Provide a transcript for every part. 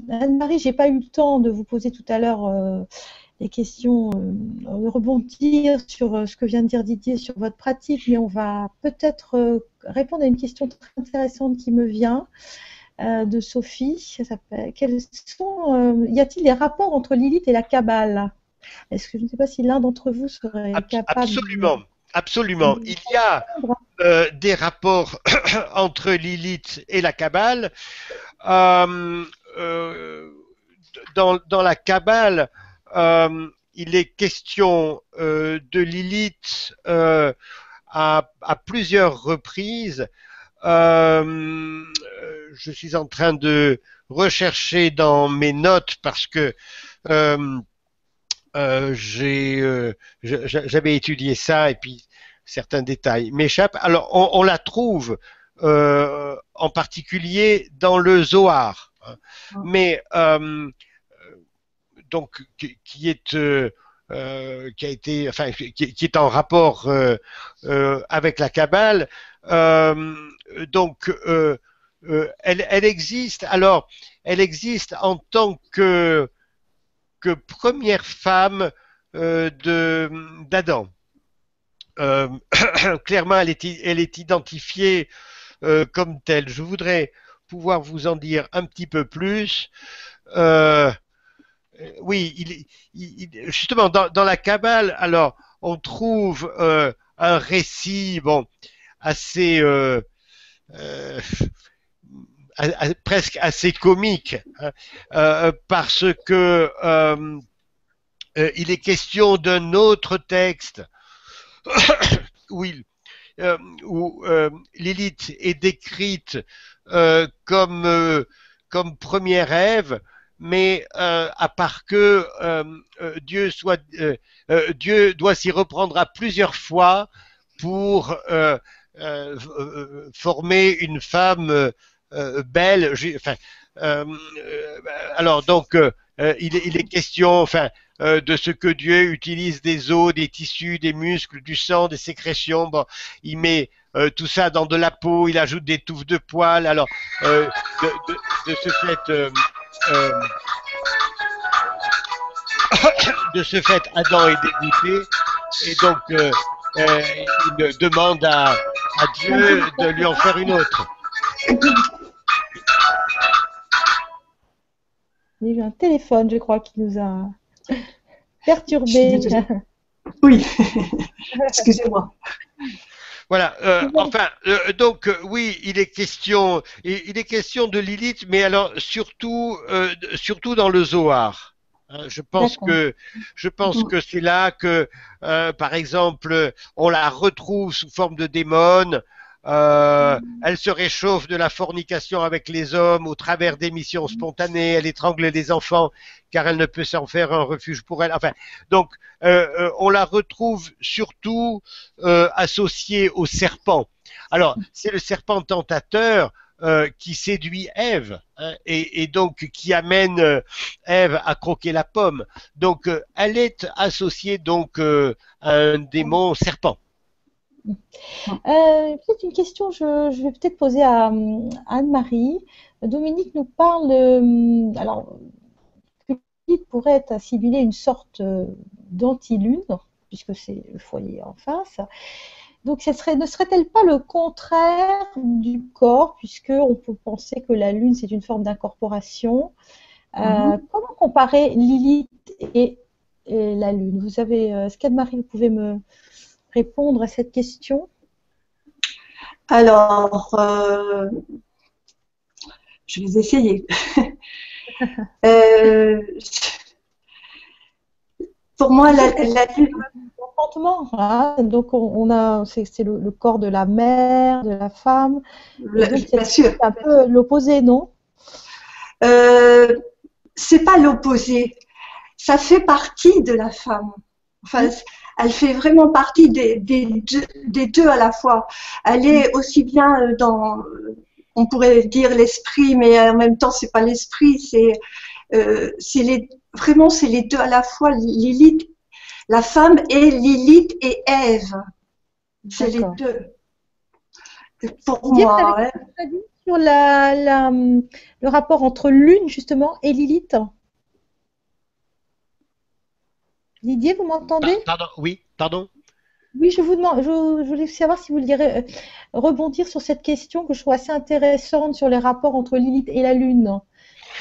Anne-Marie, j'ai pas eu le temps de vous poser tout à l'heure les questions, de rebondir sur ce que vient de dire Didier sur votre pratique, mais on va peut-être répondre à une question très intéressante qui me vient de Sophie. Ça s'appelle, y a-t-il des rapports entre Lilith et la Kabbale? Est-ce que je ne sais pas si l'un d'entre vous serait capable Absolument, absolument. Il y a des rapports entre Lilith et la Kabbale. Dans la Kabbale, il est question de Lilith à plusieurs reprises. Je suis en train de rechercher dans mes notes parce que j'avais étudié ça et puis certains détails m'échappent. Alors, on la trouve en particulier dans le Zohar, mais donc qui a été, enfin, qui est en rapport avec la Kabbale. Donc, elle existe. Alors, elle existe en tant que première femme d'Adam. Clairement, elle est identifiée comme telle. Je voudrais pouvoir vous en dire un petit peu plus. Oui, justement, dans la Kabbale, alors, on trouve un récit, bon, assez presque assez comique, hein, parce que il est question d'un autre texte où, où Lilith est décrite comme première Ève, mais à part que Dieu doit s'y reprendre à plusieurs fois pour former une femme belle. Enfin, alors donc il est question, enfin, de ce que Dieu utilise des os, des tissus, des muscles, du sang, des sécrétions. Bon, il met tout ça dans de la peau, il ajoute des touffes de poils. Alors, de ce fait, de ce fait, Adam est dégoûté et donc il demande à Dieu de lui en faire une autre. Il y a eu un téléphone, je crois, qui nous a perturbés. Oui, excusez-moi. Voilà. Enfin, donc oui, il est question de Lilith, mais alors surtout dans le Zohar. Je pense que c'est là que, par exemple, on la retrouve sous forme de démon. Elle se réchauffe de la fornication avec les hommes au travers d'émissions spontanées. Elle étrangle les enfants car elle ne peut s'en faire un refuge pour elle. Enfin, donc on la retrouve surtout associée au serpent. Alors, c'est le serpent tentateur qui séduit Ève, hein, et donc qui amène Ève à croquer la pomme. Donc, elle est associée donc à un démon serpent. Peut-être une question, je vais peut-être poser à Anne-Marie. Dominique nous parle, alors, que Lilith pourrait être assimilée à une sorte d'anti-lune, puisque c'est le foyer en face. Donc, ne serait-elle pas le contraire du corps, puisqu'on peut penser que la lune, c'est une forme d'incorporation. Comment comparer Lilith et la lune? Vous avez, est-ce qu'Anne-Marie, vous pouvez me répondre à cette question? Alors, je vais essayer. Pour moi, la lune... Hein, donc c'est le corps de la mère, de la femme. C'est un peu l'opposé, non? C'est pas l'opposé. Ça fait partie de la femme. Enfin, elle fait vraiment partie des deux à la fois. Elle est aussi bien dans, on pourrait dire l'esprit, mais en même temps c'est pas l'esprit, vraiment c'est les deux à la fois. Lilith, la femme, et Lilith et Ève, c'est les deux. Pour moi. sur le rapport entre Lune, justement, et Lilith. Didier, vous m'entendez? Pardon, oui, pardon. Oui, je vous demande, je voulais savoir si vous vouliez rebondir sur cette question que je trouve assez intéressante sur les rapports entre Lilith et la Lune.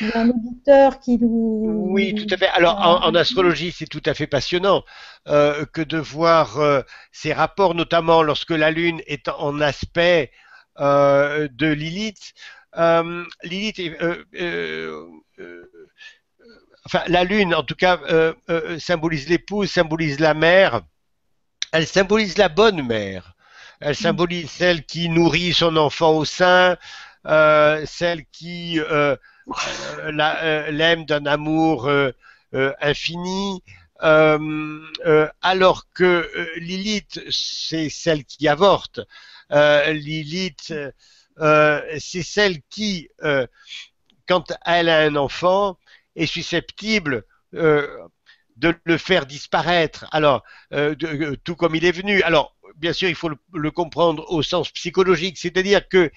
Il y a un auditeur qui Oui, tout à fait. Alors, en astrologie, c'est tout à fait passionnant que de voir ces rapports, notamment lorsque la Lune est en aspect de Lilith. Lilith enfin, la Lune, en tout cas, symbolise l'épouse, symbolise la mère. Elle symbolise la bonne mère. Elle symbolise celle qui nourrit son enfant au sein, celle qui l'aime d'un amour infini, alors que Lilith, c'est celle qui avorte. Lilith, c'est celle qui, quand elle a un enfant, est susceptible de le faire disparaître. Alors, tout comme il est venu. Alors, bien sûr, il faut le comprendre au sens psychologique, c'est-à-dire que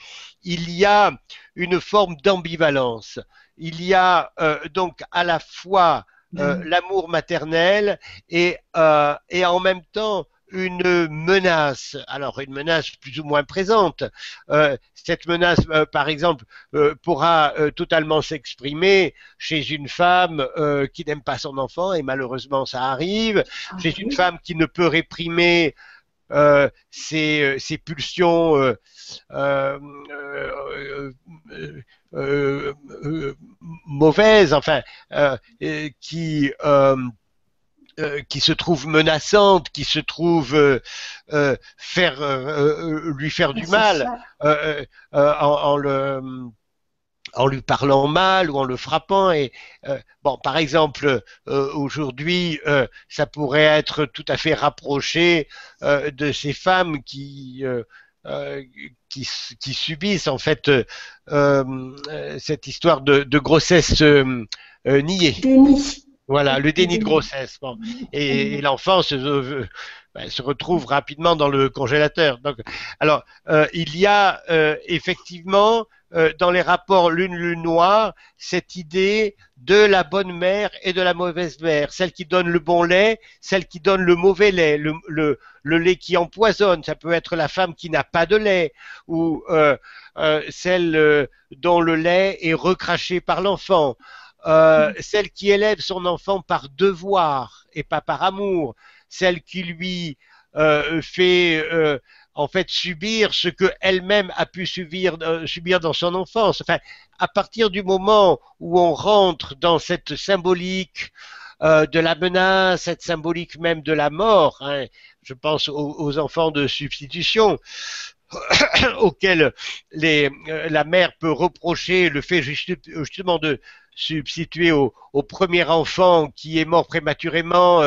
il y a une forme d'ambivalence. Il y a donc à la fois l'amour maternel et en même temps une menace, alors une menace plus ou moins présente. Cette menace, par exemple, pourra totalement s'exprimer chez une femme qui n'aime pas son enfant, et malheureusement ça arrive, chez une femme qui ne peut réprimer ses pulsions mauvaises, enfin, qui se trouve menaçante, qui se trouve lui faire du mal en lui parlant mal ou en le frappant. Et bon, par exemple, aujourd'hui, ça pourrait être tout à fait rapproché de ces femmes qui subissent en fait cette histoire de grossesse niée. Déni. Voilà, le déni de grossesse. Bon. Et l'enfant se retrouve rapidement dans le congélateur. Donc, alors, il y a effectivement dans les rapports lune-lune noire cette idée de la bonne mère et de la mauvaise mère, celle qui donne le bon lait, celle qui donne le mauvais lait, le lait qui empoisonne. Ça peut être la femme qui n'a pas de lait ou celle dont le lait est recraché par l'enfant. Celle qui élève son enfant par devoir et pas par amour, celle qui lui fait en fait subir ce que elle-même a pu subir dans son enfance. Enfin, à partir du moment où on rentre dans cette symbolique de la menace, cette symbolique même de la mort, hein, je pense aux enfants de substitution, auxquels la mère peut reprocher le fait justement de substituer au premier enfant qui est mort prématurément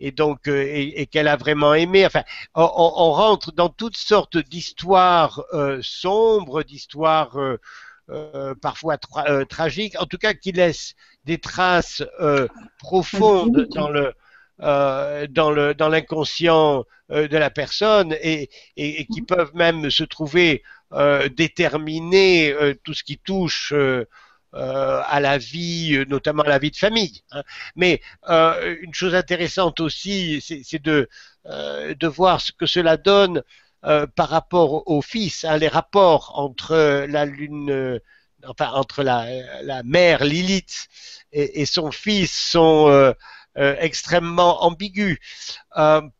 et donc et qu'elle a vraiment aimé. Enfin, on rentre dans toutes sortes d'histoires sombres, d'histoires parfois tragiques, en tout cas qui laissent des traces profondes dans l'inconscient de la personne et qui peuvent même se trouver déterminer tout ce qui touche à la vie, notamment à la vie de famille. Hein. Mais une chose intéressante aussi, c'est de voir ce que cela donne par rapport au fils, hein, les rapports entre la lune, enfin entre la mère Lilith et son fils sont extrêmement ambigu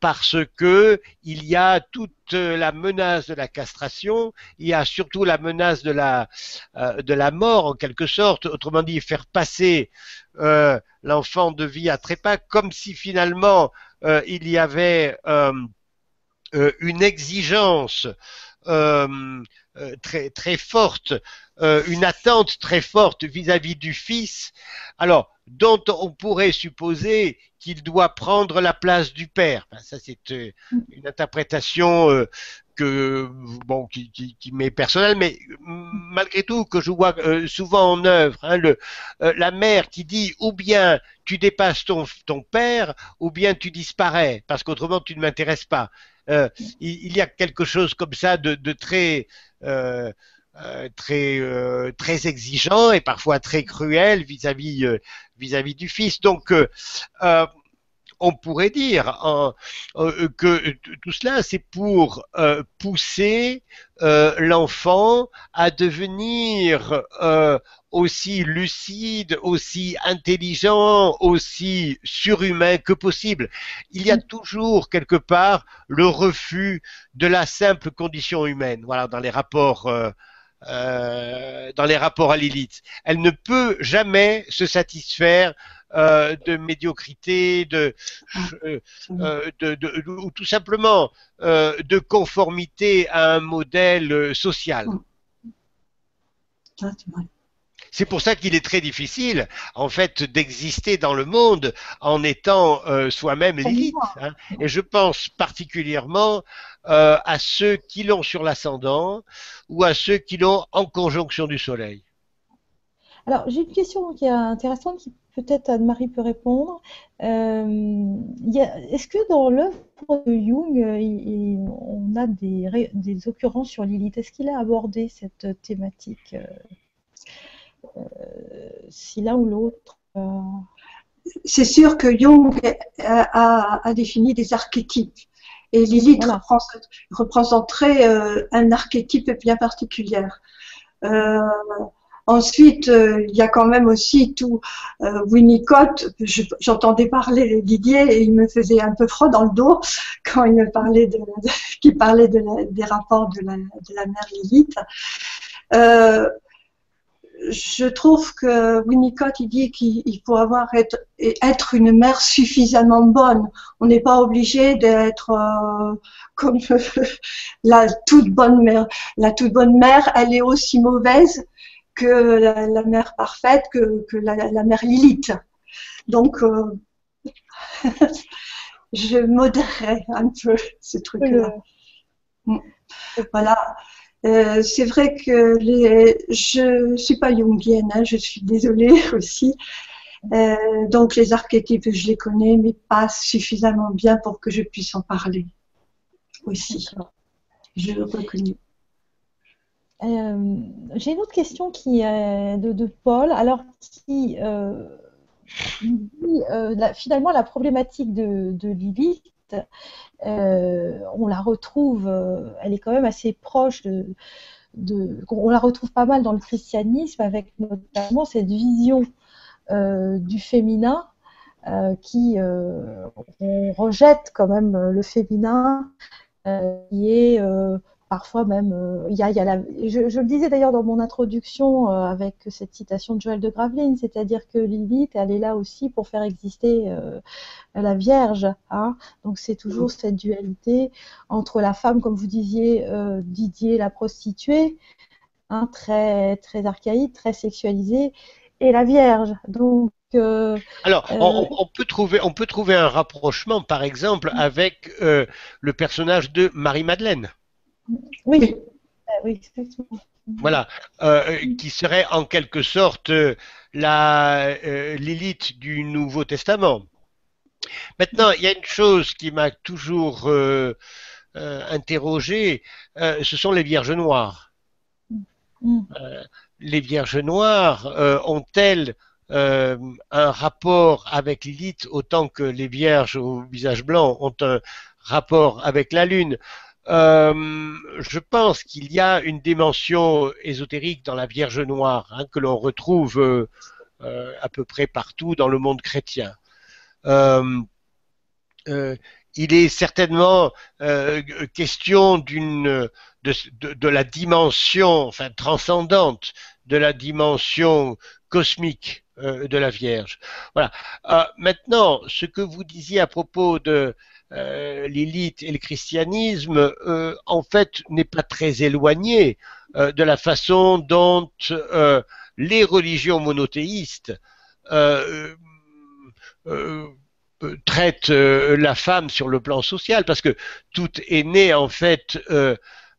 parce que il y a toute la menace de la castration, il y a surtout la menace de la mort en quelque sorte, autrement dit faire passer l'enfant de vie à trépas comme si finalement il y avait une exigence très très forte, une attente très forte vis-à-vis du fils, alors dont on pourrait supposer qu'il doit prendre la place du père. Enfin, ça c'est une interprétation qui m'est personnelle, mais malgré tout que je vois souvent en œuvre. Hein, la mère qui dit ou bien tu dépasses ton père, ou bien tu disparais, parce qu'autrement tu ne m'intéresses pas. il y a quelque chose comme ça de très très exigeant et parfois très cruel vis-à-vis du fils. Donc on pourrait dire que tout cela, c'est pour pousser l'enfant à devenir aussi lucide, aussi intelligent, aussi surhumain que possible. Il y a toujours quelque part le refus de la simple condition humaine. Voilà, dans les rapports à Lilith. Elle ne peut jamais se satisfaire de médiocrité, ou tout simplement de conformité à un modèle social. C'est pour ça qu'il est très difficile, en fait, d'exister dans le monde en étant soi-même Lilith. Hein. Et je pense particulièrement à ceux qui l'ont sur l'ascendant ou à ceux qui l'ont en conjonction du Soleil. Alors, j'ai une question qui est intéressante, qui peut-être Anne-Marie peut répondre. Est-ce que dans l'œuvre de Jung, on a des occurrences sur Lilith? Est-ce qu'il a abordé cette thématique, si l'un ou l'autre C'est sûr que Jung a défini des archétypes. Et Lilith représenterait un archétype bien particulier. Ensuite, il y a quand même aussi tout Winnicott. J'entendais parler de Didier et il me faisait un peu froid dans le dos quand il me parlait des rapports de la mère Lilith. Je trouve que Winnicott, il dit qu'il faut être une mère suffisamment bonne. On n'est pas obligé d'être comme la toute bonne mère. La toute bonne mère, elle est aussi mauvaise que la mère parfaite, que la mère Lilith. Donc, je modérerai un peu ce truc-là. Voilà. C'est vrai que je suis pas jungienne, hein, je suis désolée aussi. Donc les archétypes, je les connais, mais pas suffisamment bien pour que je puisse en parler aussi. Je le reconnais. J'ai une autre question qui est de Paul, alors qui dit finalement la problématique de Lilith. On la retrouve, elle est quand même assez proche on la retrouve pas mal dans le christianisme, avec notamment cette vision du féminin qui on rejette quand même le féminin, qui est parfois même, je le disais d'ailleurs dans mon introduction avec cette citation de Joël de Gravelines, c'est-à-dire que Lilith, elle est là aussi pour faire exister la Vierge. Hein. Donc c'est toujours cette dualité entre la femme, comme vous disiez, Didier, la prostituée, hein, très, très archaïque, très sexualisée, et la Vierge. Donc alors, on peut trouver un rapprochement, par exemple, avec le personnage de Marie-Madeleine. Oui, oui, effectivement. Voilà, qui serait en quelque sorte la Lilith du Nouveau Testament. Maintenant, il y a une chose qui m'a toujours interrogé, ce sont les Vierges noires. Les Vierges noires ont-elles un rapport avec Lilith autant que les Vierges au visage blanc ont un rapport avec la Lune? Je pense qu'il y a une dimension ésotérique dans la Vierge noire, hein, que l'on retrouve à peu près partout dans le monde chrétien. Il est certainement question de la dimension, enfin transcendante, de la dimension cosmique de la Vierge. Voilà. Maintenant, ce que vous disiez à propos de Lilith et le christianisme, en fait, n'est pas très éloigné de la façon dont les religions monothéistes traitent la femme sur le plan social, parce que tout est né en fait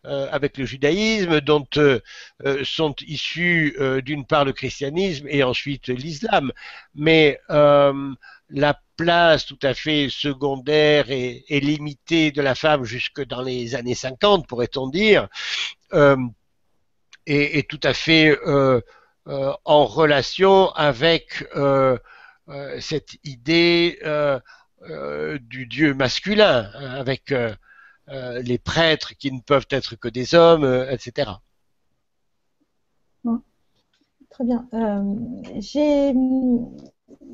avec le judaïsme, dont sont issus d'une part le christianisme et ensuite l'islam. Mais la place tout à fait secondaire et limitée de la femme jusque dans les années 50, pourrait-on dire, est tout à fait en relation avec cette idée du Dieu masculin, avec les prêtres qui ne peuvent être que des hommes, etc. Très bien.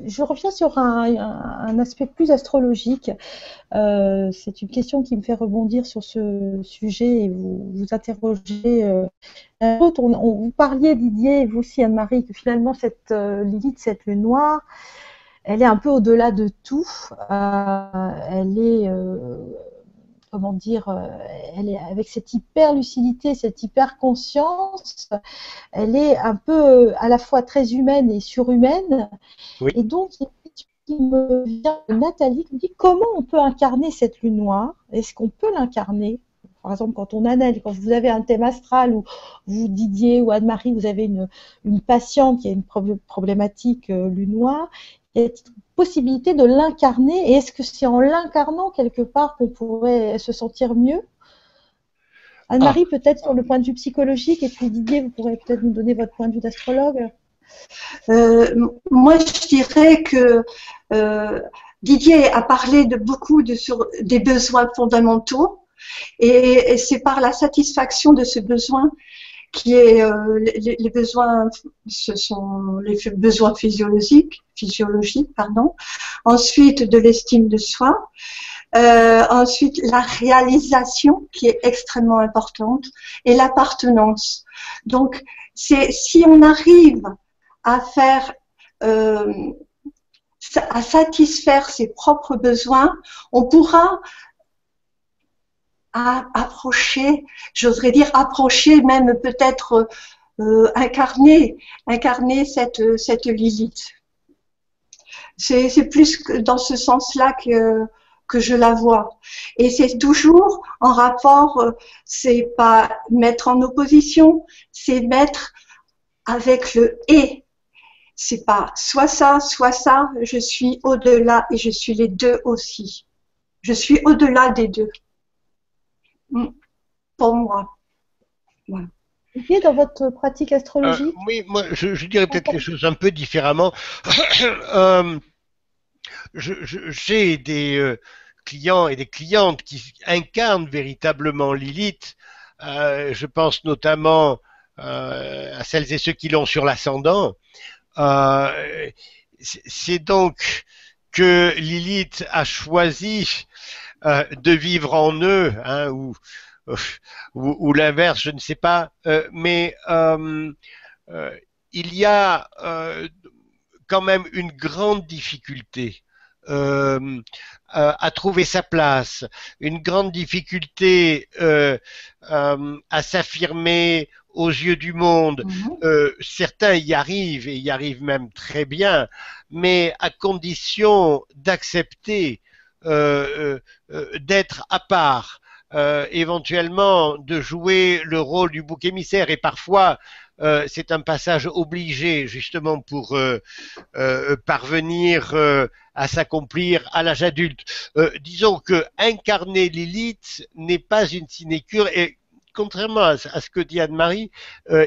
Je reviens sur un aspect plus astrologique. C'est une question qui me fait rebondir sur ce sujet et vous interrogez. Vous parliez, Didier, et vous aussi, Anne-Marie, que finalement, cette Lilith, cette lune noire, elle est un peu au-delà de tout. Elle est, comment dire, elle est avec cette hyper lucidité, cette hyper conscience. Elle est un peu à la fois très humaine et surhumaine. Oui. Et donc, il y a une question qui me vient de Nathalie qui me dit comment on peut incarner cette lune noire? Est-ce qu'on peut l'incarner? Par exemple, quand quand vous avez un thème astral, ou vous, Didier ou Anne-Marie, vous avez une patiente qui a une problématique lune noire, il y a une possibilité de l'incarner. Et est-ce que c'est en l'incarnant quelque part qu'on pourrait se sentir mieux? Anne-Marie, peut-être sur le point de vue psychologique, et puis Didier, vous pourrez peut-être nous donner votre point de vue d'astrologue. Moi, je dirais que Didier a parlé sur des besoins fondamentaux, et c'est par la satisfaction de ce besoin qui est les besoins, ce sont les besoins physiologiques, pardon. Ensuite, de l'estime de soi. Ensuite, la réalisation qui est extrêmement importante, et l'appartenance. Donc, si on arrive à faire, à satisfaire ses propres besoins, on pourra approcher, j'oserais dire approcher, même peut-être incarner cette Lilith. C'est plus dans ce sens-là que je la vois. Et c'est toujours en rapport, c'est pas mettre en opposition, c'est mettre avec le et. C'est pas soit ça, je suis au-delà et je suis les deux aussi. Je suis au-delà des deux. Pour moi. Voilà. Et dans votre pratique astrologique? Oui, moi je dirais peut-être les choses un peu différemment. J'ai des clients et des clientes qui incarnent véritablement Lilith. Je pense notamment à celles et ceux qui l'ont sur l'ascendant. C'est donc que Lilith a choisi de vivre en eux, hein, ou l'inverse, je ne sais pas, mais il y a quand même une grande difficulté à trouver sa place, une grande difficulté à s'affirmer aux yeux du monde. Certains y arrivent, et y arrivent même très bien, mais à condition d'accepter d'être à part, éventuellement de jouer le rôle du bouc émissaire, et parfois c'est un passage obligé justement pour parvenir à s'accomplir à l'âge adulte. Disons que incarner Lilith n'est pas une sinécure, et contrairement à ce que dit Anne-Marie,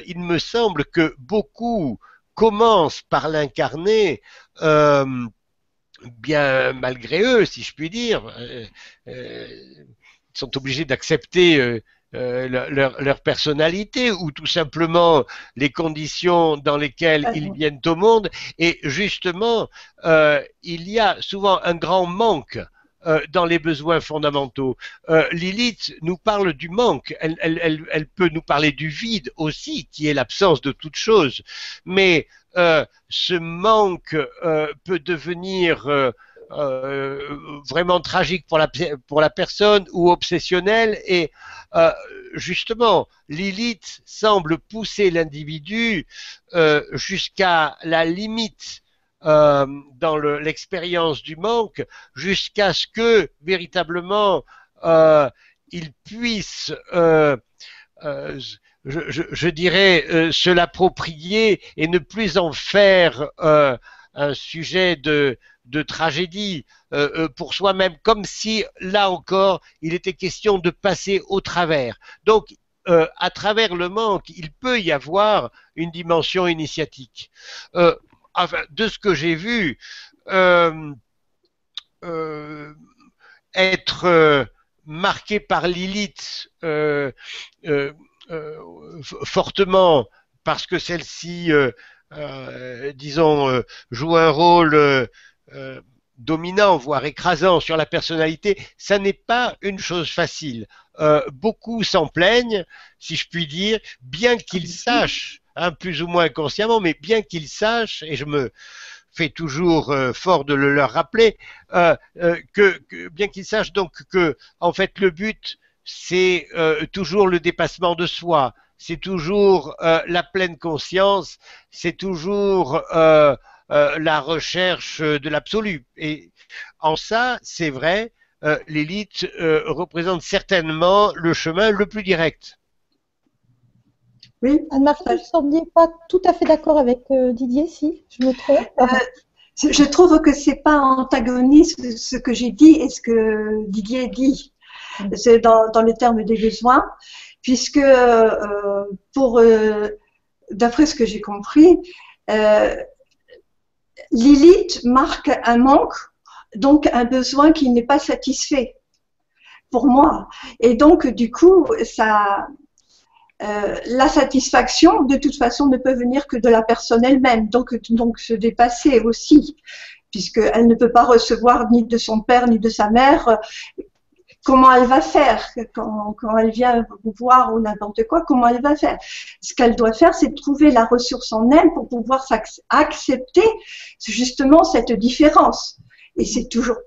il me semble que beaucoup commencent par l'incarner bien malgré eux, si je puis dire. Ils sont obligés d'accepter leur personnalité, ou tout simplement les conditions dans lesquelles ils viennent au monde. Et justement, il y a souvent un grand manque dans les besoins fondamentaux. Lilith nous parle du manque, elle peut nous parler du vide aussi, qui est l'absence de toute chose, mais ce manque peut devenir vraiment tragique pour la personne, ou obsessionnel, et justement Lilith semble pousser l'individu jusqu'à la limite dans l'expérience du manque, jusqu'à ce que véritablement il puisse, je dirais, se l'approprier et ne plus en faire un sujet de tragédie pour soi-même, comme si, là encore, il était question de passer au travers. Donc, à travers le manque, il peut y avoir une dimension initiatique. Enfin, de ce que j'ai vu, euh, euh, être marqué par Lilith fortement parce que celle-ci, disons, joue un rôle dominant, voire écrasant sur la personnalité, ça n'est pas une chose facile. Beaucoup s'en plaignent, si je puis dire, bien qu'ils sachent, hein, plus ou moins inconsciemment, mais bien qu'ils sachent, et je me fais toujours fort de le leur rappeler, que bien qu'ils sachent donc que, en fait, le but, c'est toujours le dépassement de soi, c'est toujours la pleine conscience, c'est toujours la recherche de l'absolu. Et en ça, c'est vrai, l'élite représente certainement le chemin le plus direct. Oui. Anne-Marie, vous ne sembliez pas tout à fait d'accord avec Didier, si je me trompe. Je trouve que c'est pas antagoniste ce que j'ai dit et ce que Didier dit. C'est dans le terme des besoins, puisque d'après ce que j'ai compris, Lilith marque un manque, donc un besoin qui n'est pas satisfait pour moi. Et donc, du coup, la satisfaction, de toute façon, ne peut venir que de la personne elle-même, donc se dépasser aussi, puisqu'elle ne peut pas recevoir ni de son père ni de sa mère. Comment elle va faire quand elle vient vous voir ou n'importe quoi, comment elle va faire? Ce qu'elle doit faire, c'est trouver la ressource en elle pour pouvoir accepter justement cette différence. Et c'est toujours,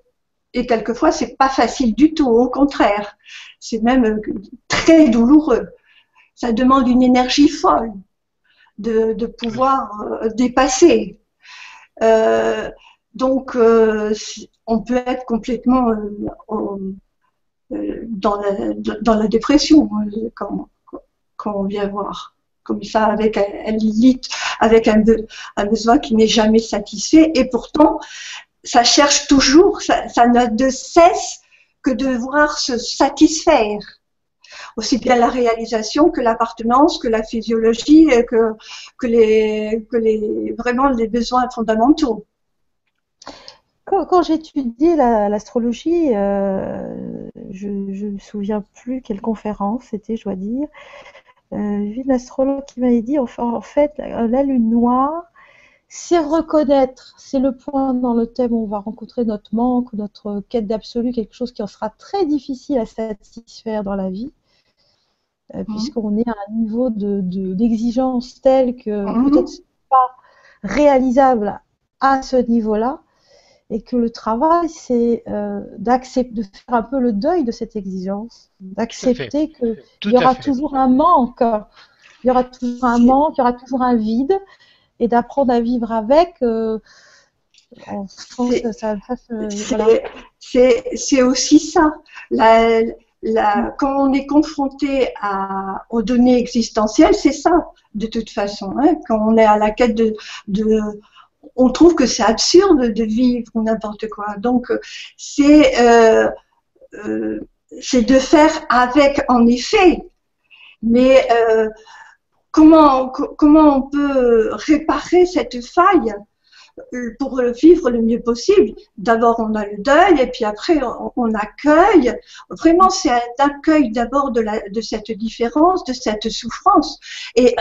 et quelquefois, c'est pas facile du tout, au contraire. C'est même très douloureux. Ça demande une énergie folle de pouvoir dépasser. Donc, on peut être complètement dans la dépression quand on vient voir. Comme ça, avec un Lilith, avec un besoin qui n'est jamais satisfait. Et pourtant, ça cherche toujours, ça n'a de cesse que de vouloir se satisfaire. Aussi bien la réalisation que l'appartenance, que la physiologie, vraiment les besoins fondamentaux. Quand j'étudiais l'astrologie, je ne me souviens plus quelle conférence c'était, je dois dire. J'ai vu une astrologue qui m'avait dit, en fait, la lune noire, c'est reconnaître, c'est le point dans le thème où on va rencontrer notre manque, notre quête d'absolu, quelque chose qui en sera très difficile à satisfaire dans la vie. Puisqu'on est à un niveau d'exigence tel que peut-être ce n'est pas réalisable à ce niveau-là, et que le travail, c'est d'accepter, de faire un peu le deuil de cette exigence, d'accepter qu'il y aura toujours un manque, il y aura toujours un manque, il y aura toujours un vide, et d'apprendre à vivre avec. C'est aussi ça. Quand on est confronté aux données existentielles, c'est ça, de toute façon. Hein, quand on est à la quête on trouve que c'est absurde de vivre n'importe quoi. Donc, c'est de faire avec, en effet. Mais comment on peut réparer cette faille pour vivre le mieux possible? D'abord, on a le deuil, et puis après, on accueille. Vraiment, c'est un accueil d'abord de cette différence, de cette souffrance. Et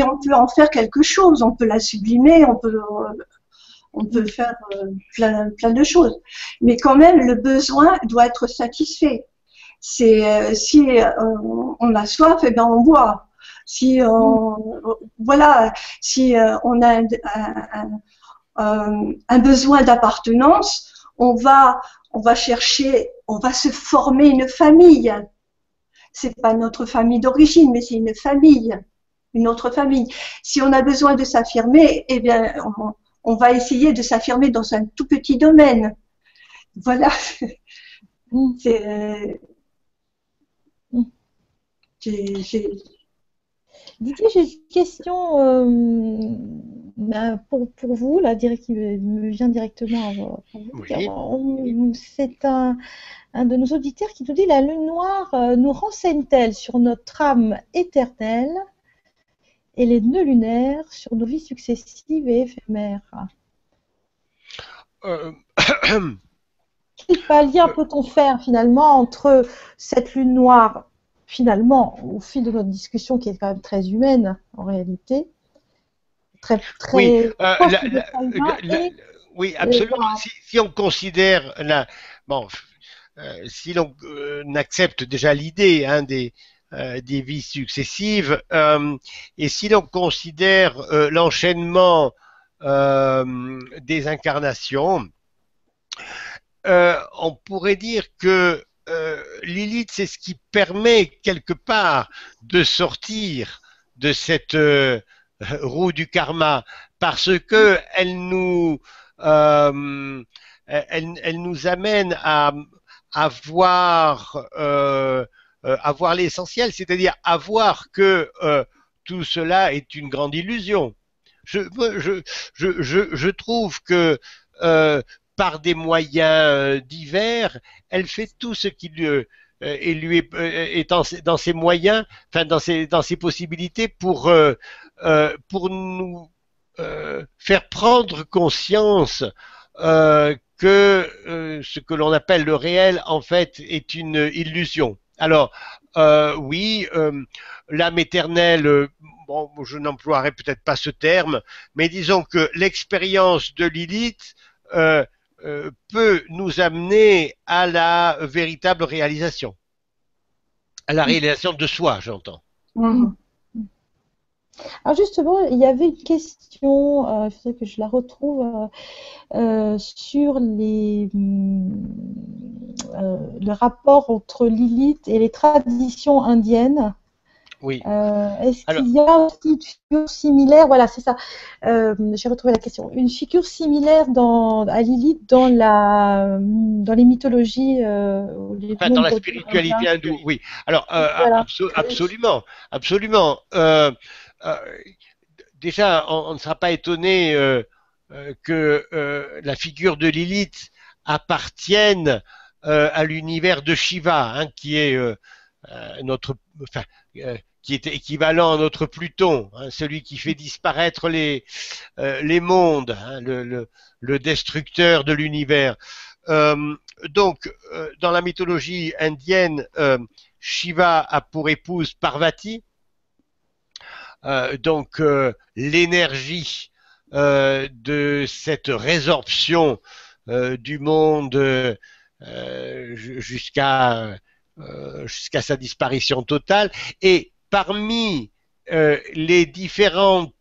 on peut en faire quelque chose. On peut la sublimer, on peut faire plein de choses. Mais quand même, le besoin doit être satisfait. Si on a soif, eh ben on boit. Si si on a un besoin d'appartenance, on va chercher, on va se former une famille. C'est pas notre famille d'origine, mais c'est une famille, une autre famille. Si on a besoin de s'affirmer, eh bien, on va essayer de s'affirmer dans un tout petit domaine. Voilà. Didier, j'ai une question pour vous, là, qui me vient directement à vous. Oui. C'est un de nos auditeurs qui nous dit la lune noire nous renseigne-t-elle sur notre âme éternelle et les nœuds lunaires sur nos vies successives et éphémères? Quel lien peut-on faire finalement entre cette lune noire, finalement, au fil de notre discussion, qui est quand même très humaine en réalité, très Oui, proche de l'état humain, oui, absolument. voilà. Si on considère bon, si l'on accepte déjà l'idée des vies successives, et si l'on considère l'enchaînement des incarnations, on pourrait dire que Lilith, c'est ce qui permet quelque part de sortir de cette roue du karma, parce que elle nous amène à voir, à voir l'essentiel, c'est-à-dire à voir que tout cela est une grande illusion. Je trouve que par des moyens divers, elle fait tout ce qui lui est dans ses moyens, enfin dans ses possibilités pour nous faire prendre conscience que ce que l'on appelle le réel, en fait, est une illusion. Alors, oui, l'âme éternelle, bon, je n'emploierai peut-être pas ce terme, mais disons que l'expérience de Lilith peut nous amener à la véritable réalisation, à la réalisation de soi, j'entends. Alors justement, il y avait une question, il faudrait que je la retrouve, sur le rapport entre Lilith et les traditions indiennes. Oui. Est-ce qu'il y a aussi une figure similaire? Voilà, c'est ça. J'ai retrouvé la question. Une figure similaire à Lilith dans les mythologies, enfin, dans la spiritualité hindoue, oui. Alors, voilà. absolument, absolument. Déjà, on ne sera pas étonné que la figure de Lilith appartienne à l'univers de Shiva, hein, qui est qui est équivalent à notre Pluton, hein, celui qui fait disparaître les mondes, hein, le destructeur de l'univers. Donc, dans la mythologie indienne, Shiva a pour épouse Parvati, donc l'énergie de cette résorption du monde jusqu'à sa disparition totale. Et parmi les différents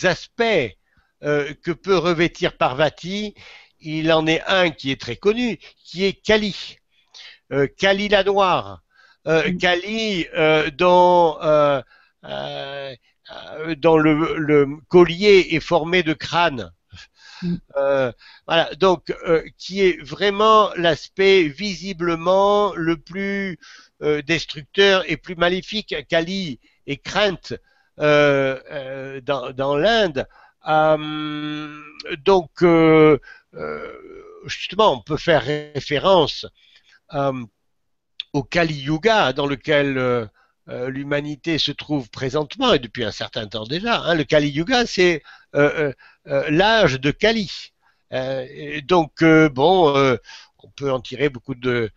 aspects que peut revêtir Parvati, il en est un qui est très connu, qui est Kali. Kali la noire. Kali dont le collier est formé de crânes. Voilà, donc qui est vraiment l'aspect visiblement le plus destructeur et plus maléfique. Kali est crainte dans l'Inde. Donc justement, on peut faire référence au Kali Yuga dans lequel l'humanité se trouve présentement et depuis un certain temps déjà. Hein, le Kali Yuga, c'est l'âge de Kali. Donc bon, on peut en tirer beaucoup de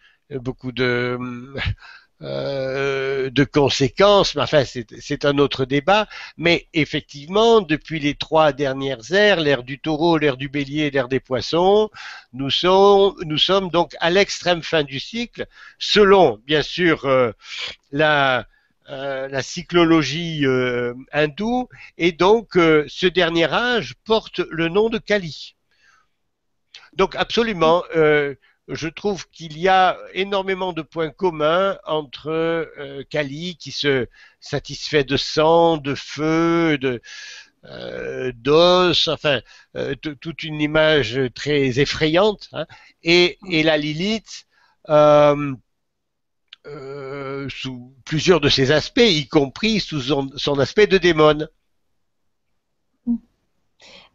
conséquences, mais enfin c'est un autre débat. Mais effectivement, depuis les 3 dernières ères, l'ère du Taureau, l'ère du Bélier, l'ère des Poissons, nous sommes donc à l'extrême fin du cycle, selon bien sûr la cyclologie hindoue, et donc ce dernier âge porte le nom de Kali. Donc absolument, je trouve qu'il y a énormément de points communs entre Kali, qui se satisfait de sang, de feu, d'os, enfin toute une image très effrayante, hein, et la Lilith, sous plusieurs de ses aspects, y compris sous son aspect de démon.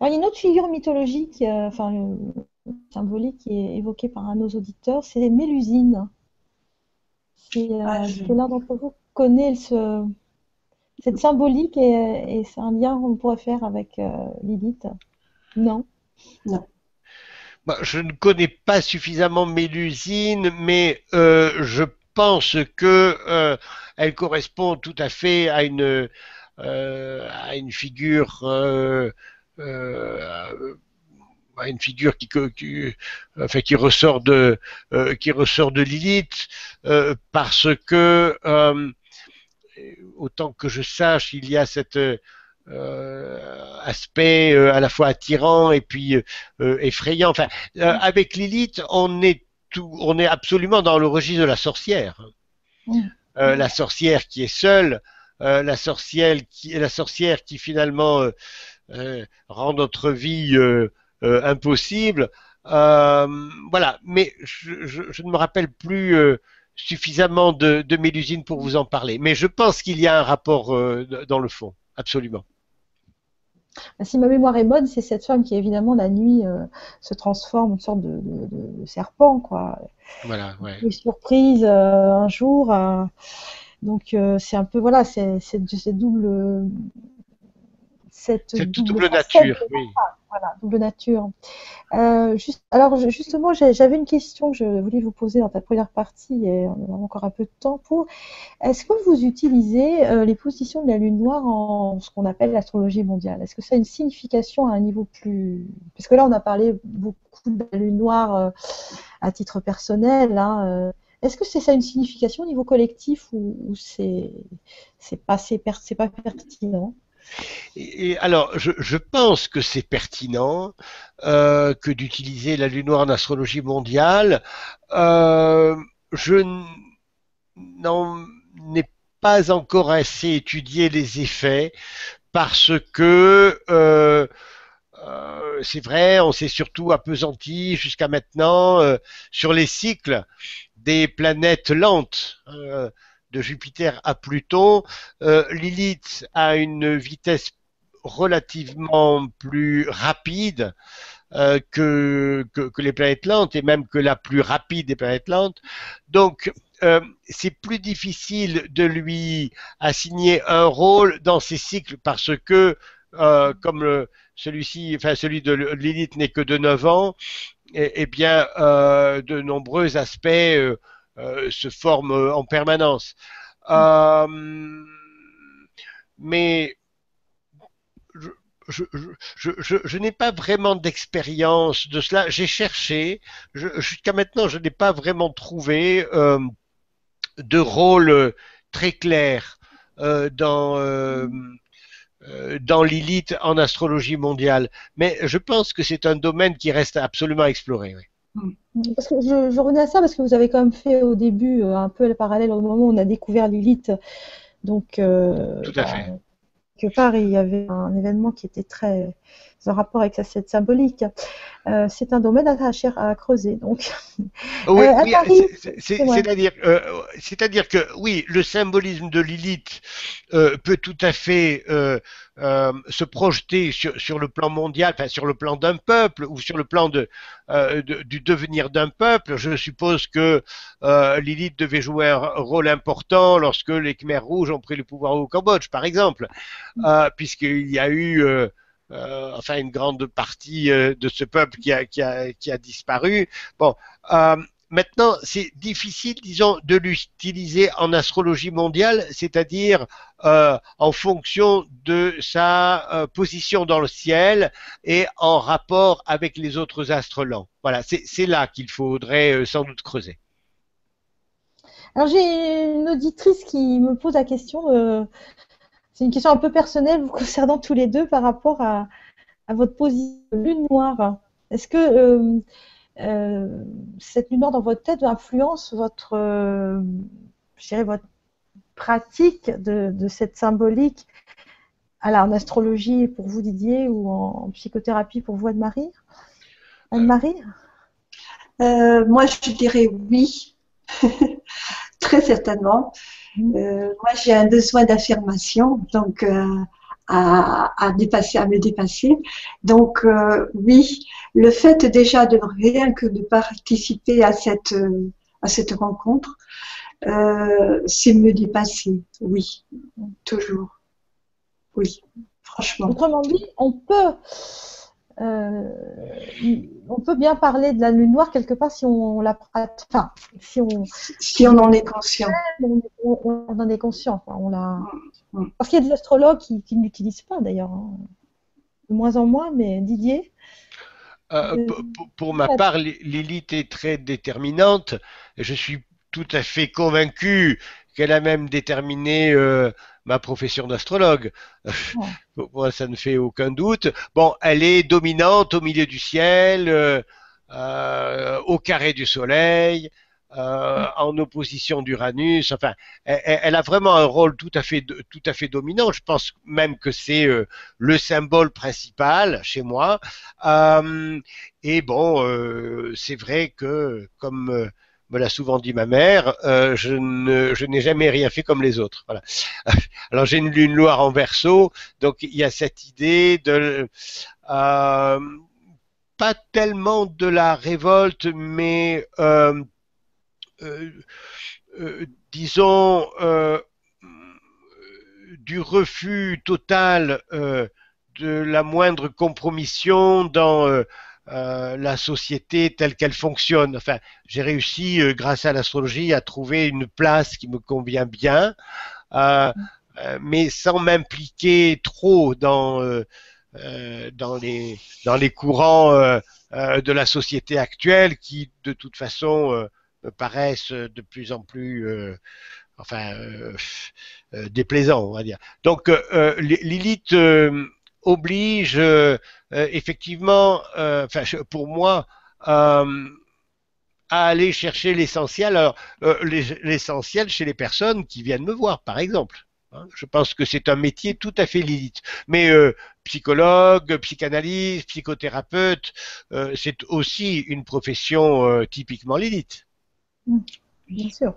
Alors, il y a une autre figure mythologique, symbolique, qui est évoquée par un de nos auditeurs, c'est Mélusine. Est-ce que l'un d'entre vous connaît cette symbolique et c'est un lien qu'on pourrait faire avec Lilith? Non? Non. Je ne connais pas suffisamment Mélusine, mais je pense que elle correspond tout à fait à une figure à une figure qui ressort de Lilith, parce que autant que je sache, il y a cet aspect à la fois attirant et puis effrayant. Enfin, avec Lilith, on est absolument dans le registre de la sorcière. La sorcière qui est seule, la sorcière qui finalement rend notre vie impossible. Voilà, mais je ne me rappelle plus suffisamment de Mélusine pour vous en parler. Mais je pense qu'il y a un rapport dans le fond, absolument. Si ma mémoire est bonne, c'est cette femme qui, évidemment, la nuit, se transforme en une sorte de serpent, quoi. Voilà, ouais. Une surprise un jour. Donc, c'est un peu, voilà, c'est double. Cette double nature, oui. Voilà, double nature. Justement, j'avais une question que je voulais vous poser dans ta première partie, et on a encore un peu de temps pour. Est-ce que vous utilisez les positions de la Lune noire en ce qu'on appelle l'astrologie mondiale? Est-ce que ça a une signification à un niveau plus... Parce que là, on a parlé beaucoup de la Lune noire à titre personnel, hein, est-ce que ça a une signification au niveau collectif ou c'est pas pertinent? Alors, je pense que c'est pertinent que d'utiliser la Lune noire en astrologie mondiale. Je n'en ai pas encore assez étudié les effets parce que c'est vrai, on s'est surtout appesanti jusqu'à maintenant sur les cycles des planètes lentes. De Jupiter à Pluton, Lilith a une vitesse relativement plus rapide que les planètes lentes et même que la plus rapide des planètes lentes. Donc, c'est plus difficile de lui assigner un rôle dans ces cycles parce que, comme celui de Lilith n'est que de 9 ans, eh bien, de nombreux aspects se forment en permanence. Mais je n'ai pas vraiment d'expérience de cela. J'ai cherché, jusqu'à maintenant, je n'ai pas vraiment trouvé de rôle très clair dans Lilith en astrologie mondiale. Mais je pense que c'est un domaine qui reste absolument à explorer. Oui. Parce que je revenais à ça parce que vous avez quand même fait au début un peu le parallèle au moment où on a découvert Lilith. Donc, tout à fait. Quelque part, il y avait un événement qui était très en rapport avec cette symbolique. C'est un domaine à creuser. Donc, oui, c'est-à-dire que oui, le symbolisme de Lilith peut tout à fait se projeter sur le plan mondial, enfin sur le plan d'un peuple ou sur le plan du devenir d'un peuple. Je suppose que Lilith devait jouer un rôle important lorsque les Khmers rouges ont pris le pouvoir au Cambodge, par exemple, puisqu'il y a eu une grande partie de ce peuple qui a disparu. Bon, maintenant, c'est difficile, disons, de l'utiliser en astrologie mondiale, c'est-à-dire en fonction de sa position dans le ciel et en rapport avec les autres astres lents. Voilà, c'est là qu'il faudrait sans doute creuser. Alors, j'ai une auditrice qui me pose la question, c'est une question un peu personnelle vous concernant tous les deux par rapport à votre position de lune noire. Est-ce que cette lune noire dans votre tête influence votre pratique de cette symbolique en astrologie pour vous, Didier, ou en psychothérapie pour vous, Anne-Marie? Anne-Marie? Moi, je dirais oui. très certainement. Moi, j'ai un besoin d'affirmation, donc à dépasser, à me dépasser. Donc, oui, le fait déjà de rien que de participer à cette rencontre, c'est me dépasser. Oui, toujours. Oui, franchement. Autrement dit, euh, on peut bien parler de la lune noire quelque part si on la pratique, enfin, si on en est conscient. On en est conscient. Parce qu'il y a des astrologues qui ne l'utilisent pas d'ailleurs, hein. De moins en moins, mais Didier. Pour ma part, Lilith est très déterminante. Je suis tout à fait convaincu qu'elle a même déterminé ma profession d'astrologue. Pour moi, ça ne fait aucun doute. Bon, elle est dominante au milieu du ciel, au carré du Soleil, en opposition d'Uranus. Enfin, elle a vraiment un rôle tout à fait dominant. Je pense même que c'est le symbole principal chez moi. Et bon, c'est vrai que, comme me l'a souvent dit ma mère, je n'ai jamais rien fait comme les autres. Voilà. Alors j'ai une lune noire en Verseau, donc il y a cette idée de pas tellement de la révolte, mais euh, disons du refus total de la moindre compromission dans la société telle qu'elle fonctionne. Enfin, j'ai réussi, grâce à l'astrologie, à trouver une place qui me convient bien, mais sans m'impliquer trop dans les courants de la société actuelle qui, de toute façon, me paraissent de plus en plus déplaisants, on va dire. Donc, Lilith oblige effectivement, pour moi, à aller chercher l'essentiel. Alors, l'essentiel chez les personnes qui viennent me voir, par exemple. Je pense que c'est un métier tout à fait Lilith. Mais psychologue, psychanalyste, psychothérapeute, c'est aussi une profession typiquement Lilith. Bien sûr.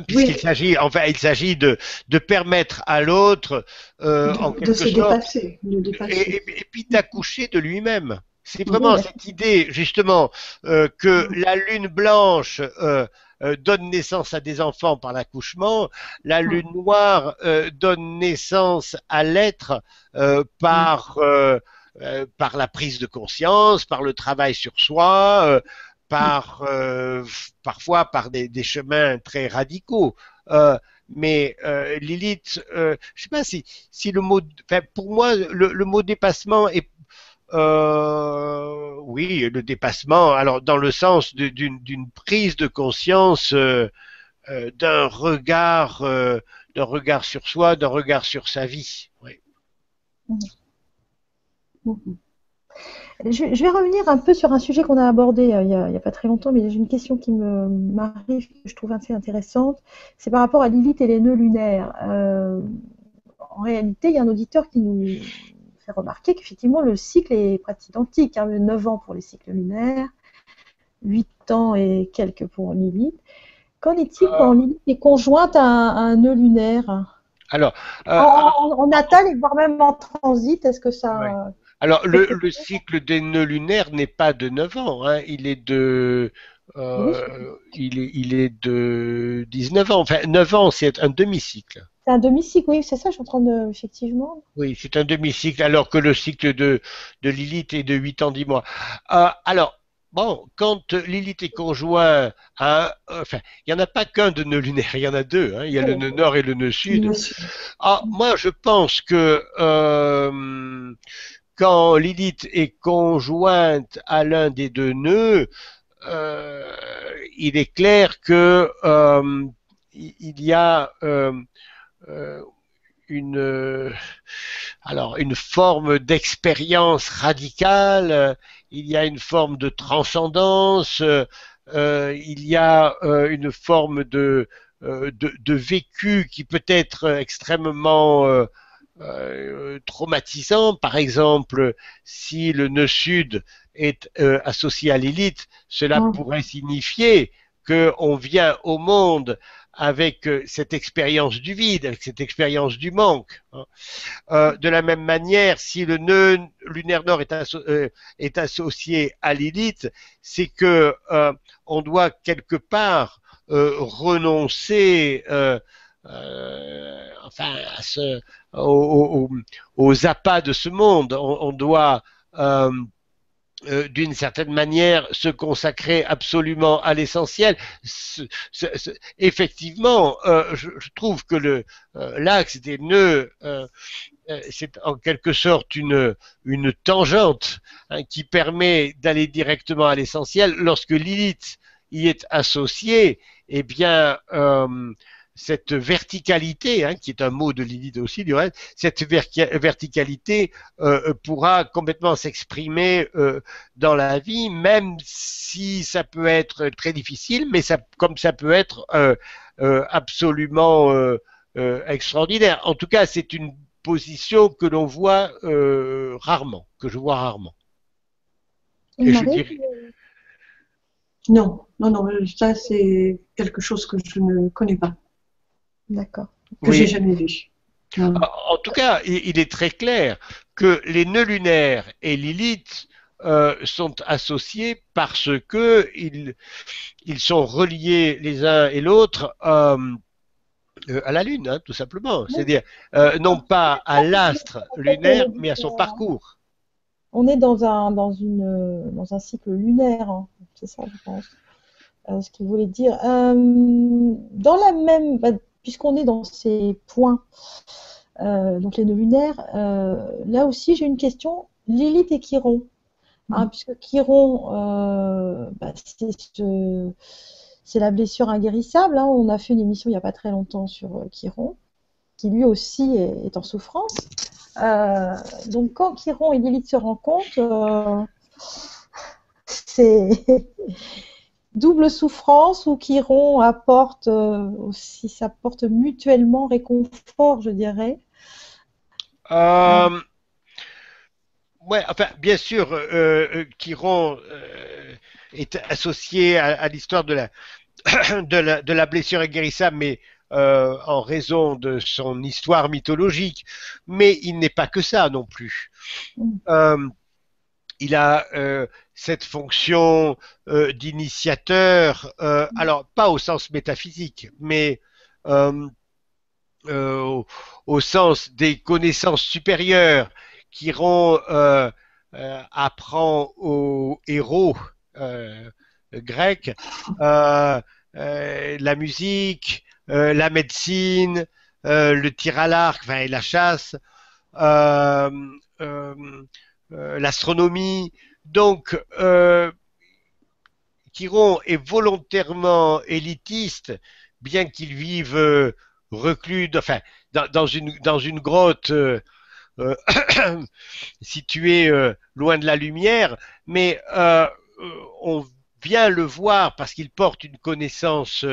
Puisqu'il s'agit, enfin, il s'agit de permettre à l'autre, en quelque de se sorte, dépasser, et puis d'accoucher de lui-même. C'est vraiment cette idée, justement, que la lune blanche donne naissance à des enfants par l'accouchement, la lune noire donne naissance à l'être par la prise de conscience, par le travail sur soi, parfois par des chemins très radicaux. Mais Lilith, je sais pas si le mot, enfin pour moi le mot dépassement est oui, le dépassement, alors dans le sens d'une prise de conscience, d'un regard sur soi, d'un regard sur sa vie. Oui. Je vais revenir un peu sur un sujet qu'on a abordé il y a pas très longtemps, mais j'ai une question qui m'arrive, que je trouve assez intéressante. C'est par rapport à Lilith et les nœuds lunaires. En réalité, il y a un auditeur qui nous fait remarquer qu'effectivement, le cycle est presque identique, hein, 9 ans pour les cycles lunaires, 8 ans et quelques pour Lilith. Qu'en est-il quand Lilith est conjointe à un nœud lunaire? Alors, en natal et voire même en transit, est-ce que ça... Ouais. Alors, le cycle des nœuds lunaires n'est pas de 9 ans, hein, il est de il est de 19 ans. Enfin, 9 ans, c'est un demi-cycle. C'est un demi-cycle, oui, c'est ça, je suis en train de... Effectivement. Oui, c'est un demi-cycle, alors que le cycle de Lilith est de 8 ans, 10 mois. Alors, bon, quand Lilith est conjoint à... Enfin, il n'y en a pas qu'un de nœud lunaire, il y en a deux, hein, il y a le nœud nord et le nœud sud. Moi, je pense que... quand Lilith est conjointe à l'un des deux nœuds, il est clair que il y a une forme d'expérience radicale, il y a une forme de transcendance, il y a une forme de vécu qui peut être extrêmement traumatisant. Par exemple, si le nœud sud est associé à Lilith, cela pourrait signifier qu'on vient au monde avec cette expérience du vide, avec cette expérience du manque. De la même manière, si le nœud lunaire nord est associé à Lilith, c'est que on doit quelque part renoncer enfin aux appâts de ce monde. On doit d'une certaine manière se consacrer absolument à l'essentiel. Effectivement, je trouve que l'axe des nœuds c'est en quelque sorte une tangente qui permet d'aller directement à l'essentiel. Lorsque Lilith y est associée, eh bien cette verticalité, qui est un mot de Lilith aussi du reste, cette verticalité pourra complètement s'exprimer dans la vie, même si ça peut être très difficile, mais comme ça peut être absolument extraordinaire. En tout cas, c'est une position que l'on voit rarement, que je vois rarement. Et je dirais... Non, ça c'est quelque chose que je ne connais pas. D'accord. Que j'ai jamais vu. En tout cas, il est très clair que les nœuds lunaires et Lilith sont associés parce que ils sont reliés les uns et l'autre à la Lune, tout simplement. C'est-à-dire, non pas à l'astre lunaire, mais à son parcours. On est dans un cycle lunaire, c'est ça, je pense. Ce qu'il voulait dire. Dans la même... puisqu'on est dans ces points, donc les nœuds lunaires, là aussi j'ai une question. Lilith et Chiron. Puisque Chiron, c'est la blessure inguérissable. On a fait une émission il n'y a pas très longtemps sur Chiron, qui lui aussi est en souffrance. Donc quand Chiron et Lilith se rencontrent, c'est double souffrance où Chiron apporte aussi, ça apporte mutuellement réconfort, je dirais. Ouais, enfin, bien sûr, Chiron est associé à l'histoire de la blessure inguérissable, mais en raison de son histoire mythologique. Mais il n'est pas que ça non plus. Il a cette fonction d'initiateur, alors pas au sens métaphysique, mais au sens des connaissances supérieures. Chiron apprend aux héros grecs la musique, la médecine, le tir à l'arc, et la chasse, l'astronomie. Donc, Chiron est volontairement élitiste, bien qu'il vive reclus, dans une grotte située loin de la lumière, mais on vient le voir parce qu'il porte une connaissance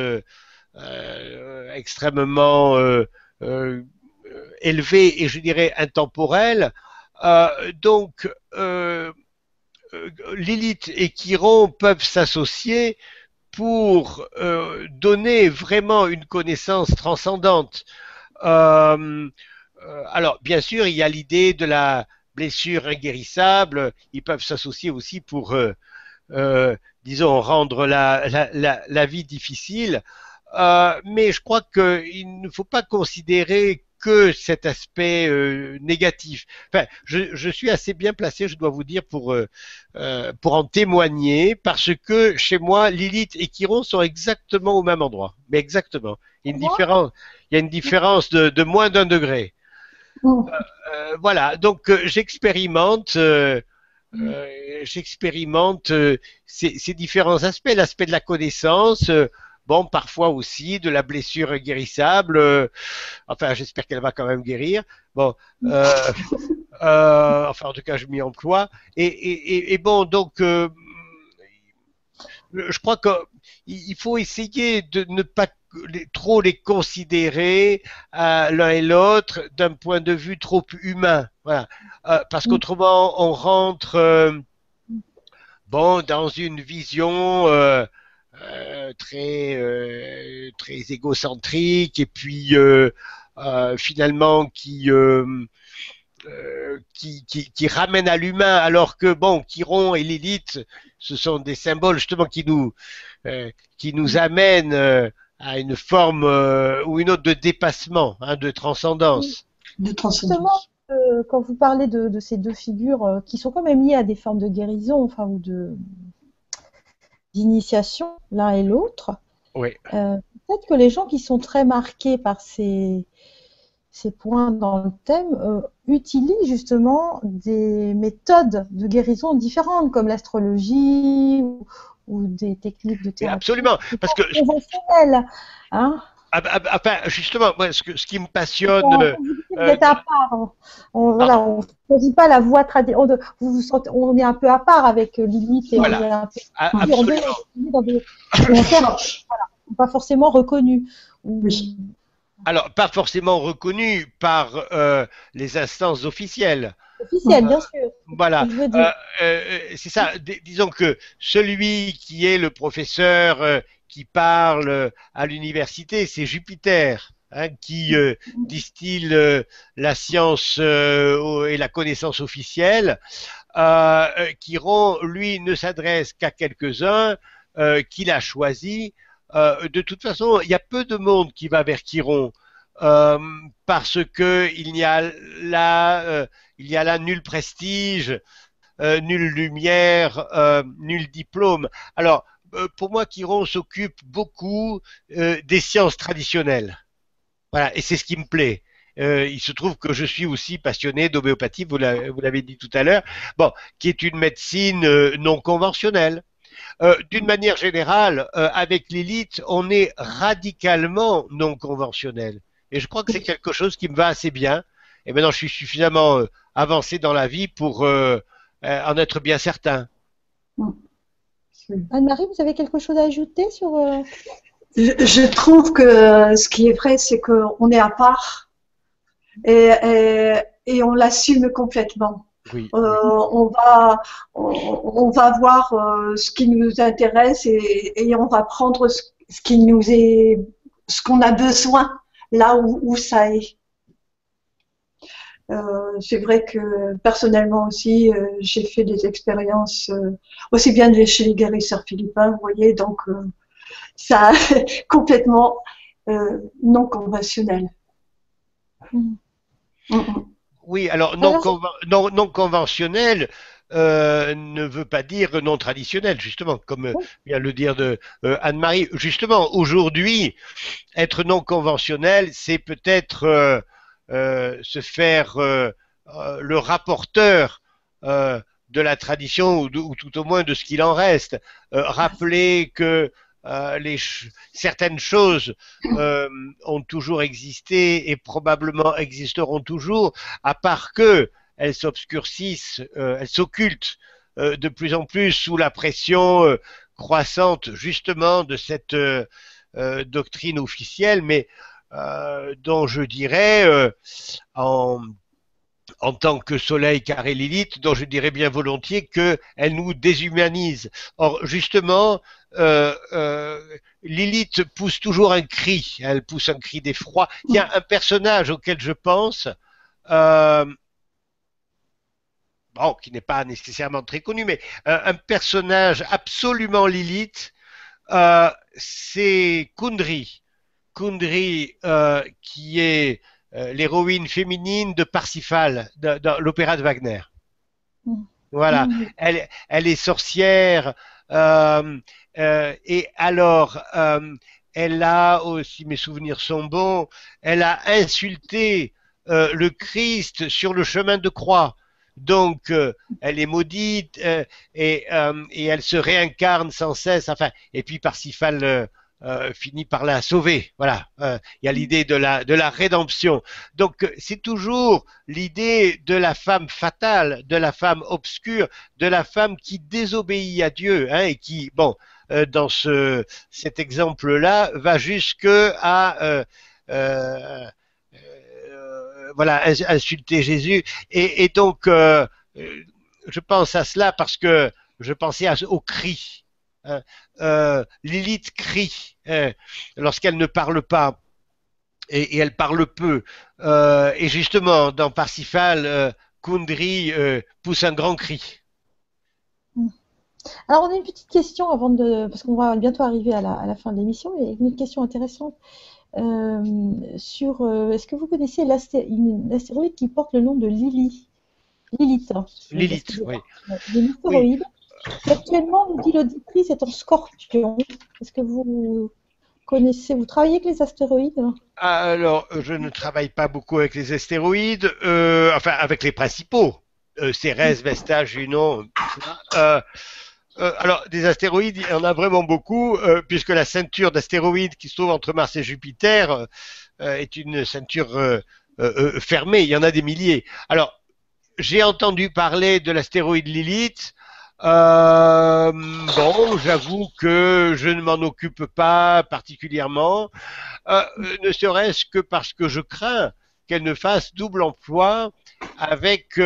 extrêmement élevée et je dirais intemporelle. Donc, Lilith et Chiron peuvent s'associer pour donner vraiment une connaissance transcendante. Alors, bien sûr, il y a l'idée de la blessure inguérissable. Ils peuvent s'associer aussi pour, disons, rendre la vie difficile. Mais je crois qu'il ne faut pas considérer que cet aspect négatif. Enfin, je suis assez bien placé, je dois vous dire, pour en témoigner, parce que chez moi, Lilith et Chiron sont exactement au même endroit. Mais exactement. Il y a une différence de moins d'1 degré. Voilà, donc j'expérimente ces différents aspects, l'aspect de la connaissance, bon, parfois aussi de la blessure guérissable, enfin j'espère qu'elle va quand même guérir, bon, enfin en tout cas je m'y emploie, et bon, donc je crois qu'il faut essayer de ne pas trop les considérer l'un et l'autre d'un point de vue trop humain, voilà, parce qu'autrement on rentre bon dans une vision très égocentrique, et puis finalement qui ramène à l'humain, alors que bon, Chiron et Lilith, ce sont des symboles justement qui nous amènent à une forme ou une autre de dépassement, hein, de transcendance. De Justement, transcendance. quand vous parlez de ces deux figures qui sont quand même liées à des formes de guérison, enfin, ou d'initiation, l'un et l'autre, Oui. peut-être que les gens qui sont très marqués par ces points dans le thème utilisent justement des méthodes de guérison différentes, comme l'astrologie ou des techniques de thérapie Absolument, parce que conventionnelles. Hein. enfin, justement, moi, ce qui me passionne. Vous êtes à part. Voilà, on ne choisit pas la voie traditionnelle. On est un peu à part avec Lilith et voilà. on est un peu Absolument. dans des voilà, pas forcément reconnus. Oui. Alors, pas forcément reconnu par les instances officielles. Officielles, bien sûr. Voilà, Je veux dire. c'est ça. Disons que celui qui est le professeur qui parle à l'université, c'est Jupiter, hein, qui distille la science et la connaissance officielle. Chiron, lui, ne s'adresse qu'à quelques-uns qu'il a choisis. De toute façon, il y a peu de monde qui va vers Chiron. Parce que il y a là nul prestige, nulle lumière, nul diplôme. Alors, pour moi, Chiron s'occupe beaucoup des sciences traditionnelles. Voilà, et c'est ce qui me plaît. Il se trouve que je suis aussi passionné d'homéopathie, vous l'avez dit tout à l'heure, bon, qui est une médecine non conventionnelle. D'une manière générale, avec l'élite, on est radicalement non conventionnel. Et je crois que c'est quelque chose qui me va assez bien. Et maintenant, je suis suffisamment avancé dans la vie pour en être bien certain. Anne-Marie, vous avez quelque chose à ajouter sur Je trouve que ce qui est vrai, c'est qu'on est à part et on l'assume complètement. Oui, on va voir ce qui nous intéresse et on va prendre ce qu'on a besoin là où ça est. C'est vrai que personnellement aussi, j'ai fait des expériences aussi bien chez les guérisseurs philippins, vous voyez, donc ça complètement non conventionnel. Oui, alors non conventionnel ne veut pas dire non traditionnel, justement, comme vient le dire de Anne-Marie. Justement, aujourd'hui, être non conventionnel, c'est peut-être se faire le rapporteur de la tradition ou tout au moins de ce qu'il en reste. Rappeler que certaines choses ont toujours existé et probablement existeront toujours, à part que elles s'obscurcissent, elles s'occultent de plus en plus sous la pression croissante justement de cette doctrine officielle, mais dont je dirais en tant que Soleil carré Lilith, dont je dirais bien volontiers qu'elle nous déshumanise. Or, justement, Lilith pousse toujours un cri, elle pousse un cri d'effroi. Il y a un personnage auquel je pense, bon, qui n'est pas nécessairement très connu, mais un personnage absolument Lilith, c'est Kundry. Kundry, qui est l'héroïne féminine de Parsifal, dans l'opéra de Wagner. Voilà, elle est sorcière, et alors, elle a, si mes souvenirs sont bons, elle a insulté le Christ sur le chemin de croix. Donc, elle est maudite et elle se réincarne sans cesse. Enfin, et puis Parsifal finit par la sauver. Voilà, il y a l'idée de la rédemption. Donc, c'est toujours l'idée de la femme fatale, de la femme obscure, de la femme qui désobéit à Dieu, hein, et qui, bon, dans cet exemple-là, va jusque à voilà, insulter Jésus. Et donc, je pense à cela parce que je pensais au cri. hein. Lilith crie lorsqu'elle ne parle pas et elle parle peu. Et justement, dans Parsifal, Kundry pousse un grand cri. Alors, on a une petite question avant de, parce qu'on va bientôt arriver à la fin de l'émission, mais une question intéressante sur, est-ce que vous connaissez l'astéroïde qui porte le nom de Lilith, hein, Lilith, oui. Il y a un Oui. astéroïde qui actuellement, nous dit l'auditrice, est en scorpion. Est-ce que vous connaissez, vous travaillez avec les astéroïdes? Alors, je ne travaille pas beaucoup avec les astéroïdes, enfin avec les principaux, Cérès, Vesta, Junon. Alors, des astéroïdes, il y en a vraiment beaucoup, puisque la ceinture d'astéroïdes qui se trouve entre Mars et Jupiter est une ceinture fermée. Il y en a des milliers. Alors, j'ai entendu parler de l'astéroïde Lilith. Bon, j'avoue que je ne m'en occupe pas particulièrement, ne serait-ce que parce que je crains qu'elle ne fasse double emploi avec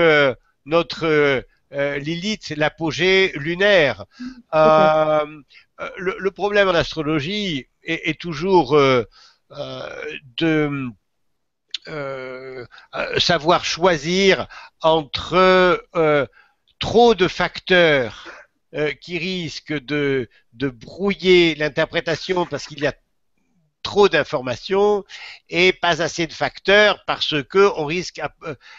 notre Lilith, l'apogée lunaire. Le problème en astrologie est toujours de savoir choisir entre trop de facteurs qui risquent de brouiller l'interprétation parce qu'il y a trop d'informations et pas assez de facteurs parce que on risque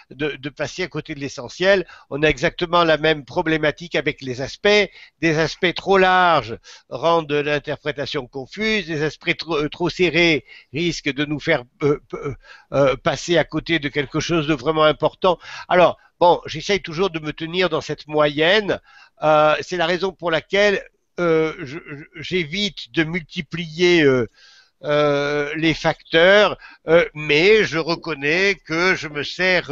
de passer à côté de l'essentiel. On a exactement la même problématique avec les aspects. Des aspects trop larges rendent l'interprétation confuse, des aspects trop serrés risquent de nous faire passer à côté de quelque chose de vraiment important. Alors, bon, j'essaye toujours de me tenir dans cette moyenne. C'est la raison pour laquelle j'évite de multiplier les facteurs, mais je reconnais que je me sers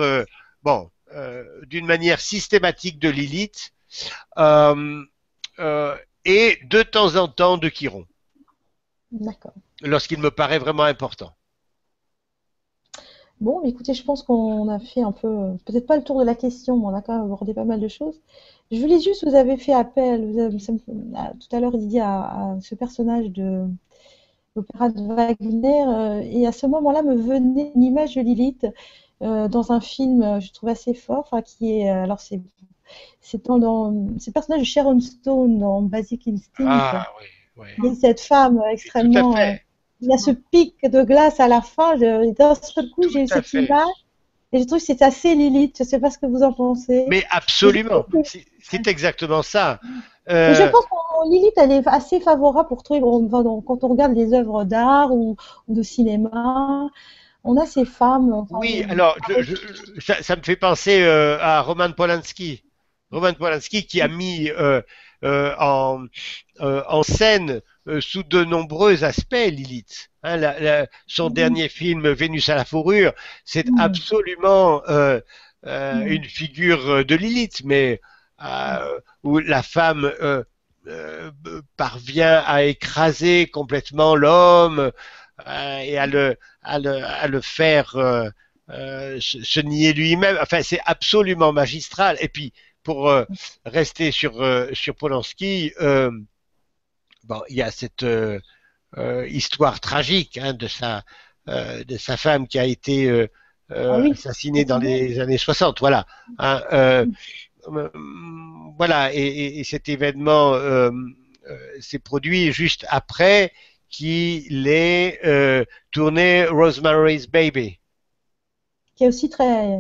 d'une manière systématique de Lilith et de temps en temps de Chiron. D'accord. Lorsqu'il me paraît vraiment important. Bon, écoutez, je pense qu'on a fait un peu, peut-être pas le tour de la question, mais on a quand même abordé pas mal de choses. Je voulais juste, vous avez fait appel, tout à l'heure, Didier, à ce personnage de l'opéra de Wagner, et à ce moment-là me venait une image de Lilith dans un film, je trouve assez fort, qui est, alors c'est le personnage de Sharon Stone dans Basic Instinct. Ah oui, oui. Et cette femme extrêmement, il y a ce pic de glace à la fin. D'un seul coup, j'ai eu cette image et je trouve que c'est assez Lilith. Je ne sais pas ce que vous en pensez. Mais absolument, c'est exactement ça. Et je pense que Lilith, elle est assez favorable pour trouver, quand on regarde des œuvres d'art ou de cinéma, on a ces femmes. Oui, alors ça me fait penser à Roman Polanski. Roman Polanski qui a mis en scène sous de nombreux aspects Lilith. Hein, son dernier film Vénus à la fourrure, c'est absolument une figure de Lilith, mais où la femme parvient à écraser complètement l'homme et à le faire se nier lui-même. Enfin, c'est absolument magistral. Et puis, pour rester sur Polanski, bon, il y a cette histoire tragique de sa femme qui a été assassinée dans les années 60. Voilà. Voilà. Et cet événement s'est produit juste après qu'il ait tourné Rosemary's Baby. Qui est aussi très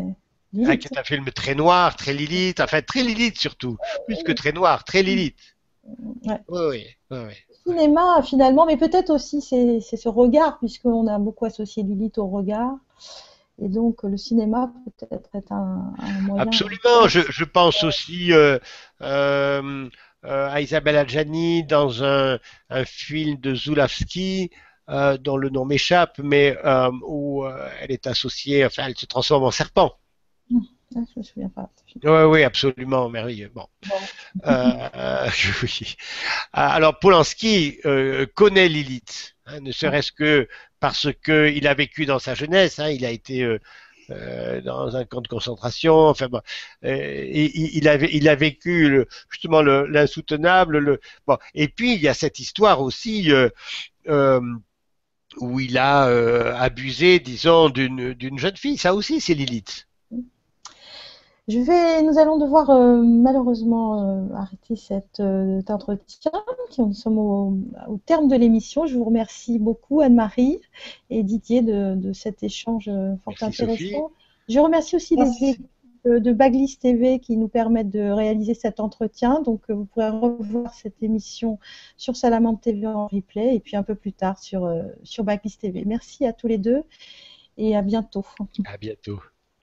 Lilith. Qui est un film très noir, très Lilith, enfin très Lilith surtout, plus que très noir, très Lilith. Ouais. Oui. Cinéma finalement, mais peut-être aussi c'est ce regard, puisqu'on a beaucoup associé Lilith au regard. Et donc le cinéma peut-être est un moyen. Absolument, je pense aussi à Isabelle Adjani dans un film de Zulawski dont le nom m'échappe, mais où elle est associée, enfin elle se transforme en serpent. Je me souviens pas. Oui, absolument, merveilleux. Bon. Oui. Alors Polanski connaît Lilith, ne serait-ce que parce qu'il a vécu dans sa jeunesse. Il a été dans un camp de concentration. Enfin, bon, il a vécu justement l'insoutenable. Bon. Et puis il y a cette histoire aussi euh, où il a abusé, disons, d'une jeune fille. Ça aussi, c'est Lilith. Nous allons devoir malheureusement arrêter cet entretien. Nous sommes au terme de l'émission. Je vous remercie beaucoup, Anne-Marie et Didier, de cet échange fort Merci, Sophie. intéressant. Je remercie aussi les équipes de Baglis TV qui nous permettent de réaliser cet entretien. Donc, vous pourrez revoir cette émission sur Salamandre TV en replay et puis un peu plus tard sur Baglis TV. Merci à tous les deux et à bientôt. À bientôt.